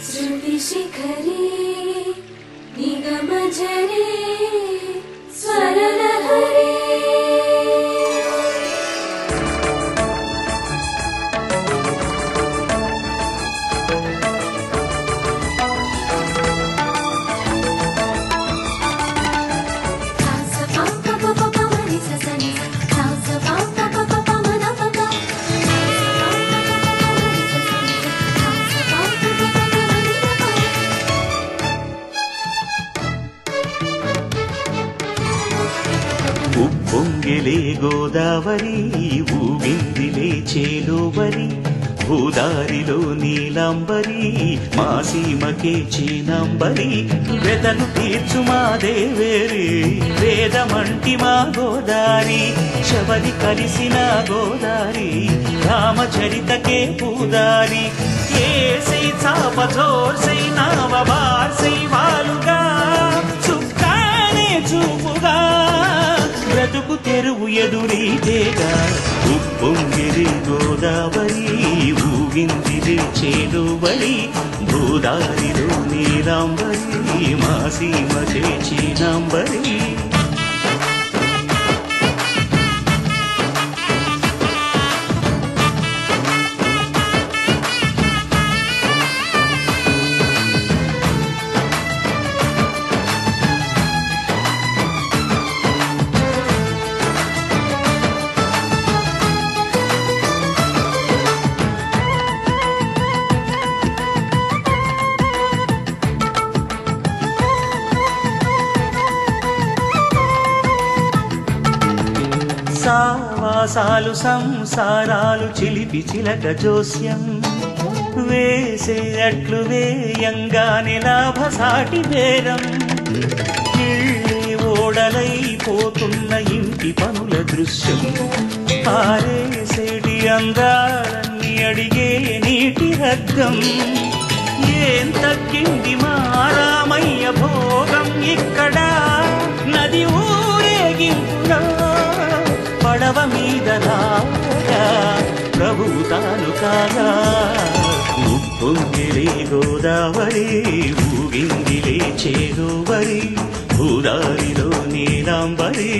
श्रुतिशिखरे निगमजरे स्वरलहरे ఉప్పొంగిలే గోదావరి ఊగిందిలే చేలోవరి భూదారిలో నీలాంబరి మా సీమకే చీనాంబరి వెదను తీర్చు మా దేవేరి వేదమంటి మా గోదారి శబరి కలిసిన గోదారి రామచరితకే పూదారి ఏసై చాపజోర్సై నావబార్సై వాలుగా చుక్కానే చూపుగా బ్రతుకు తెరువు ఎదురీతేగా ఉప్పొంగిరి గోదావరి ఊగిందిరి చేలువరి భూదారిలో నీలాంబరి మా సీమకే చీనాంబరి సావాసాలు సంసారాలు చిలిపి చిలక జోస్యం వేసే అట్లు వేయంగానే లాభసాటి బేరం ఓడలైపోతున్న ఇంటి పనుల దృశ్యం ఆరేసేటి అందాలన్నీ అడిగే నీటి రగ్గం ఏం తగ్గింది మా రామయ్య భోగం ఇక్కడ నది ఊరేగింపుగా పడవ మీద రాగా ప్రభువు తాను కాగా ఉప్పొంగిలే గోదావరి ఊగింగిలే చేలోవరి భూదారిలో నీలాంబరి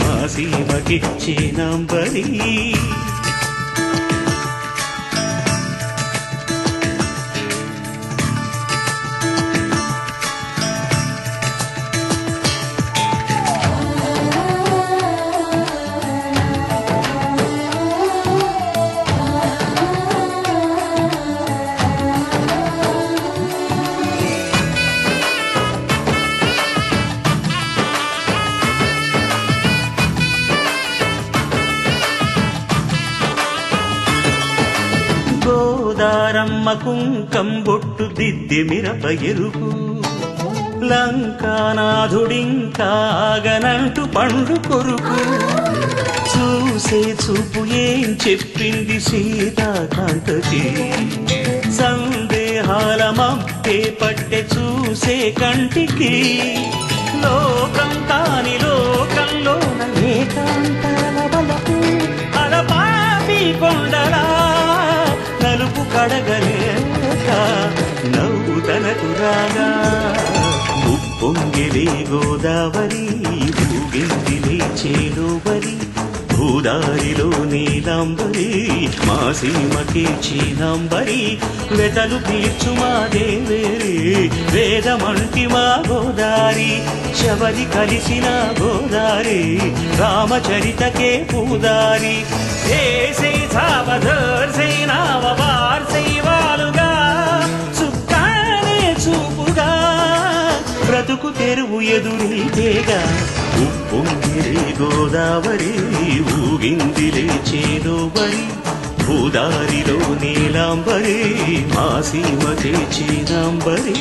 మా సీమకి చీనాంబరి గోదారమ్మ కుంకం బొట్టు దిద్ది మిరప ఎరుపు లంకానాథుడింకాగనంటూ పండు కొరుకు చూసే చూపు ఏం చెప్పింది సీతాకాంతకి సందేహాల మప్పే పట్టె చూసే కంటికి లోకం కాని లోకంలోన ఏకాంతాల బలపు అలపాపి కొండలా నలుపు కడగలేక నవ్వు తనకు రాగా ఉప్పొంగిలే గోదావరి ఊగిందిలే చేలోవరి భూదారిలో నీలాంబరి మా సీమకే చీనాంబరి వెతలు తీర్చు మా దేవేరి వేదమంటి మా గోదారి శబరి కలిసిన గోదారి రామచరితకే పూదారి ఏసై సావధర్సై నావబార్సై వాలుగా చుక్కానే చూపుగా బ్రతుకు తెరువు ఎదురీతేగా ఉప్పొంగిలే గోదావరి ఊగిందిలే చేలోవరి భూదారిలో నీలాంబరి మా సీమకే చీనాంబరి